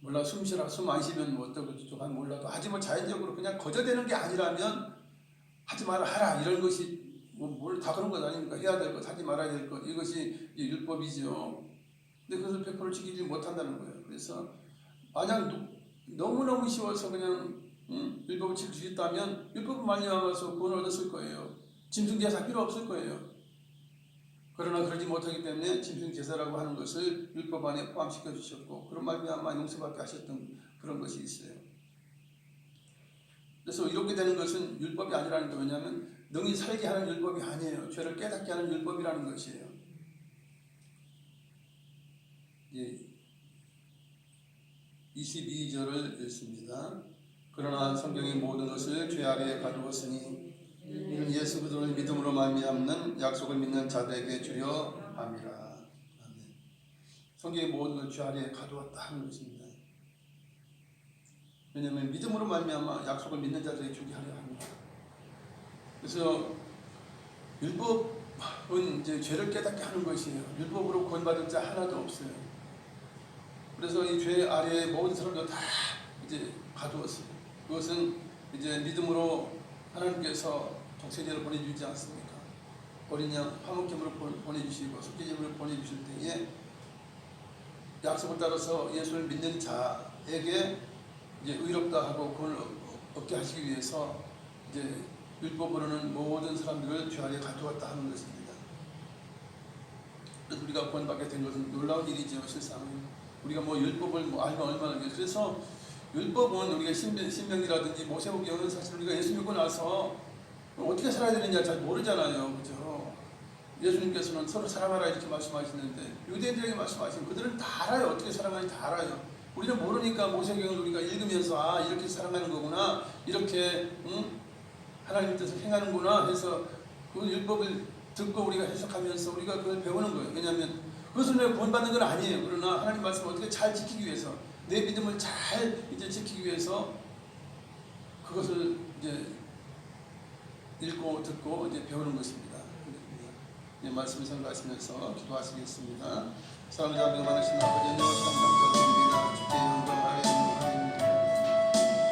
몰라 숨 쉬라 숨 안 쉬면 뭐 어쩌고 저쩌고 몰라도 하지만 자연적으로 그냥 거저되는 게 아니라면 하지 마라 하라 이런 것이 뭘 다 그런 것 아닙니까? 해야 될 것 하지 말아야 될 것 이것이 율법이죠. 근데 그것을 100% 지키지 못한다는 거예요. 그래서 만약 너무너무 쉬워서 그냥 율법을 지킬 수 있다면 율법을 말미암아서 구원을 얻었을 거예요. 짐승 제사 필요 없을 거예요. 그러나 그러지 못하기 때문에 짐승 제사라고 하는 것을 율법 안에 포함시켜 주셨고 그런 말미암아 용서받게 하셨던 그런 것이 있어요. 그래서 이렇게 되는 것은 율법이 아니라는 거예요. 왜냐하면 능히 살게 하는 율법이 아니에요. 죄를 깨닫게 하는 율법이라는 것이에요. 예, 22절을 읽습니다. 그러나 성경의 모든 것을 죄 아래에 가두었으니 이는 예수 그리스도를 믿음으로 말미암는 약속을 믿는 자들에게 주려 함이라. 아멘. 성경의 모든 걸 죄 아래에 가두었다 하는 것입니다. 왜냐하면 믿음으로 말미암아 약속을 믿는 자들에게 주게 하려 합니다. 그래서 율법은 이제 죄를 깨닫게 하는 것이에요. 율법으로 구원받을 자 하나도 없어요. 그래서 이 죄 아래에 모든 사람들 다 이제 가두었어요. 그것은 이제 믿음으로 하나님께서 독생자를 보내주지 않습니까? 어린 양 화목제물을 보내주시고 속죄제물을 보내주실 때에 약속을 따라서 예수를 믿는 자에게 이제 의롭다 하고 구원을 얻게 하시기 위해서 이제 율법으로는 모든 사람들을 죄 아래에 가두었다 하는 것입니다. 그래서 우리가 구원받게 된 것은 놀라운 일이죠. 실상은 우리가 뭐 율법을 알면 얼마나 그래서 율법은 우리가 신명기라든지 모세오경은 사실 우리가 예수 믿고 나서 어떻게 살아야 되느냐 잘 모르잖아요. 그죠? 예수님께서는 서로 사랑하라 이렇게 말씀하시는데 유대인들에게 말씀하시면 그들은 다 알아요. 어떻게 사랑하는지 다 알아요. 우리는 모르니까 모세오경을 우리가 읽으면서 아 이렇게 사랑하는 거구나 이렇게 하나님 뜻을 행하는구나 해서 그 율법을 듣고 우리가 해석하면서 우리가 그걸 배우는 거예요. 왜냐하면 그것을 내가 구원받는 건 아니에요. 그러나 하나님 말씀을 어떻게 잘 지키기 위해서 내 믿음을 잘 이제 지키기 위해서 그것을 이제 읽고 듣고 이제 배우는 것입니다. 이 말씀을 생각하시면서 기도하시겠습니다. 사랑을 아버지 많으신 아버지 하나님 감사드립니다. 주께 영광하옵나이다.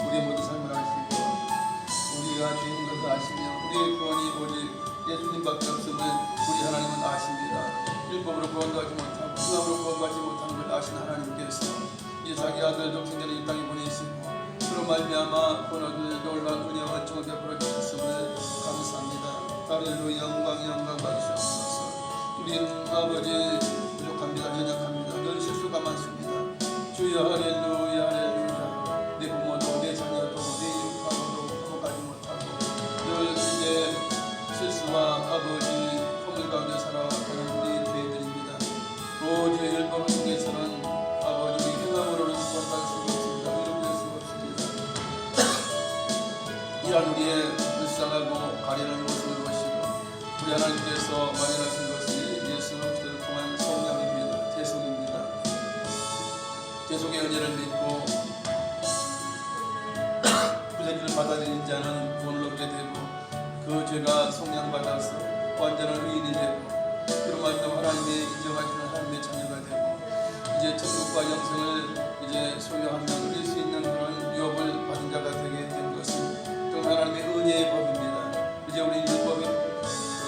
우리의 모든 삶을 아시고 우리가 죄인 것을 아시며 우리의 구원이 오직 예수님밖에 없음을 우리 하나님은 아십니다. 율법으로 구원받지 못하고 신앙으로 구원받지 못하는 걸 아신 하나님께서 이 자기 아들 독생자를 이 땅에 보내시고 그로 말미암아 구원을 놀라운 은혜와 은총을 베풀어 주셨음을 감사합니다. 하늘로 영광 받으시옵소서. 우리는 아버지 부족합니다. 연약합니다. 늘 실수가 많습니다. 주여 할렐루야 할렐루야. 내 부모도 내 자녀도 내 이웃과도 화목하지 못하고 늘 이제 실수와 아버지 허물 가운데 살아가는 우리 죄들입니다. 오직 율법을 통해서는 아버지 행함으로는 구원받을 수가 없습니다. 의롭될 수가 없습니다. 이런 우리의 불쌍하고 가련한 모습을 보시고 우리 하나님께서 마련하신 것이 예수 그리스도를 통한 성령입니다. 대속입니다. 대속의 은혜를 믿고 구세주를 받아들인 자는 구원을 얻게 되고 그 죄가 속량받아서 완전한 의인이 되고 그런 말씀 하나님의 인정하시는 하나님의 자녀가 되고 이제 천국과 영생을 이제 소유하며 누릴 수 있는 그런 유업을 받은 자가 되게 된 것은 또 하나님의 은혜의 법입니다. 이제 우리 율법의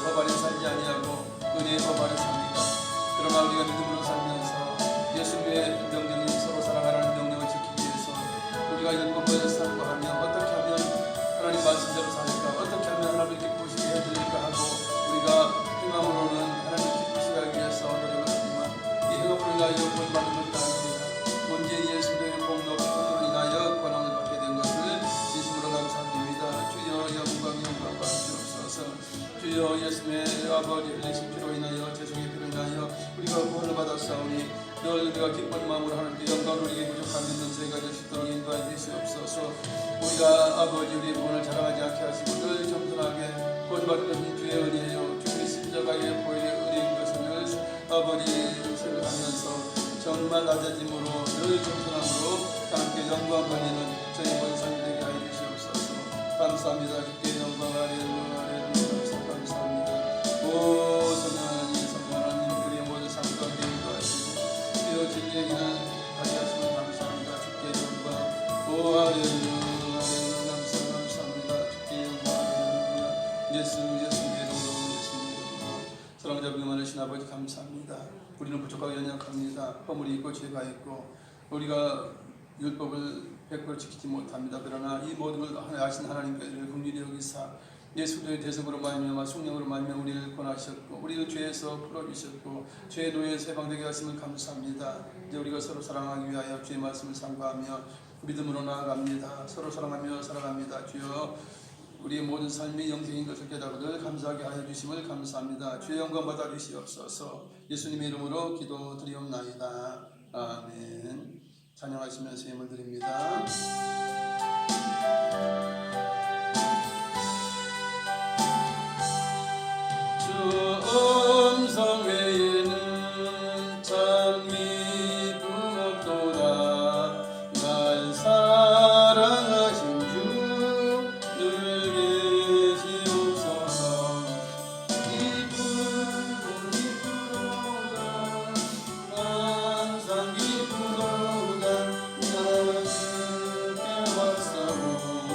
법 안에 살지 아니하고 은혜의 법 안에 삽니다. 그러나 우리가 믿음으로 살면서 예수님의 명령인 서로 사랑하라는 명령을 지키기 위해서 우리가 율법을 삼고하며 어떻게 하면 하나님 말씀대로 살까, 어떻게 하면 하나님을 기쁘시게 해드릴까 하고 우리가 행함으로는 하나님을 기쁘시게 하기 위해서 노력을 하지만 이 행함으로 인하여 구원 받는 것도 아닙니다. 먼저 예수님의 공로로 인하여 권한을 받게 된 것을 진심으로 감사드립니다. 주여 영광 받으시옵소서. 주여 예수님의 아버지 흘리신 피로 인하여 죄송의 피로 인하여 우리가 구원을 받았사오니 늘 우리가 기쁜 마음으로 하나님께 영광을 누리게 부족한 믿는 저희가 될 수 있도록 인도하여 주시옵소서. 우리가 아버지 우리의 구원을 자랑하지 않게 하시고 늘 겸손하게 구원받은 것이 주의 은혜요 주의 십자가의 보혈의 은혜인 것을 늘 아버지 생각하면서 정말 낮아짐으로 늘 겸손함으로 함께 영광 돌리는 저희 모든 삶이 되게 하여 주시옵소서. 감사합니다. 주께 영광 할렐루야 감사합니다. 오 성령하나님 성령하나님 우리의 모든 삶 가운데 인도하시고 주여 진리의 길을 가게 하시면 감사합니다. 주께 영광 오 할렐루야 감사합니다. 주께 영광 할렐루야 예수님의 이름으로 사랑자 부여 많으신 아버지 감사합니다. 우리는 부족하고 연약합니다. 허물이 있고 죄가 있고 우리가 율법을 100% 지키지 못합니다. 그러나 이 모든 걸 아신 하나님께서 긍휼히 여기사 예수의 대속으로 말미암아 성령으로 말미암아 우리를 권하셨고 우리를 죄에서 풀어주셨고 죄의 노예에서 해방되게 하심을 감사합니다. 이제 우리가 서로 사랑하기 위하여 주의 말씀을 상고하며 믿음으로 나아갑니다. 서로 사랑하며 살아갑니다. 주여 우리의 모든 삶이 영생인 것을 깨닫고 늘 감사하게 하여 주심을 감사합니다. 주의 영광 받아 주시옵소서. 예수님의 이름으로 기도드리옵나이다. 아멘. 찬양하시면서 예물 드립니다. 주 음성 외에는 참 기쁨 없도다. 날 사랑하신 주 늘 계시옵소서. 기쁘고 기쁘도다 항상 기쁘도다 나와 주께 왔사오니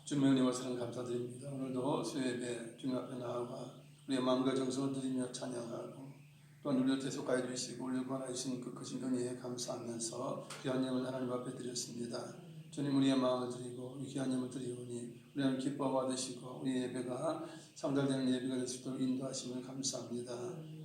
주님의 은혜와 사랑 감사드립니다. 오늘도 수요예배 주님 앞에 나아가 우리의 마음과 정성을 드리며 찬양하고 또한 우리를 대속하여 주시고 우리를 권하여 주신 그 크신 은혜에 감사하면서 귀한 예물 하나님 앞에 드렸습니다. 주님 우리의 마음을 드리고 우리 귀한 예물 드리오니 우리는 기뻐 받으시고 우리 예배가 상달되는 예배가 될 수 있도록 인도하심을 감사합니다.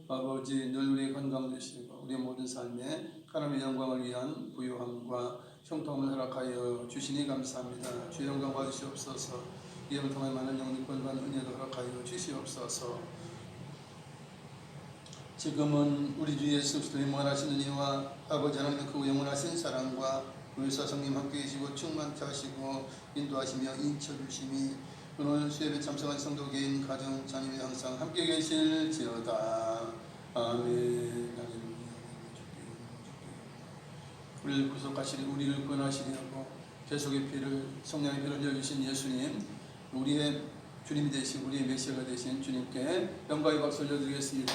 아버지 늘 우리의 건강 주시고 우리의 모든 삶에 하나님의 영광을 위한 부요함과 형통을 허락하여 주시니 감사합니다. 주의 영광 받으시옵소서. 이름을 통해 많은 영혼이 구원받는 은혜도 허락하여 주시옵소서. 지금은 우리 주 예수 그리스도의 무한하신 은혜와 아버지 하나님의 그 영원하신 사랑과 의사 성님 함께 계시고 충만케 하시고 인도하시며 인쳐주심이 오늘 수요예배 참석한 성도 개인 가정 자녀에 항상 함께 계실지어다. 아멘. 우리를 구속하시려 우리를 구원하시려고 대속의 피를 성령의 피를 흘려주신 예수님 우리의 주님이 되신 우리의 메시아가 되신 주님께 영광의 박수 올려드리겠습니다.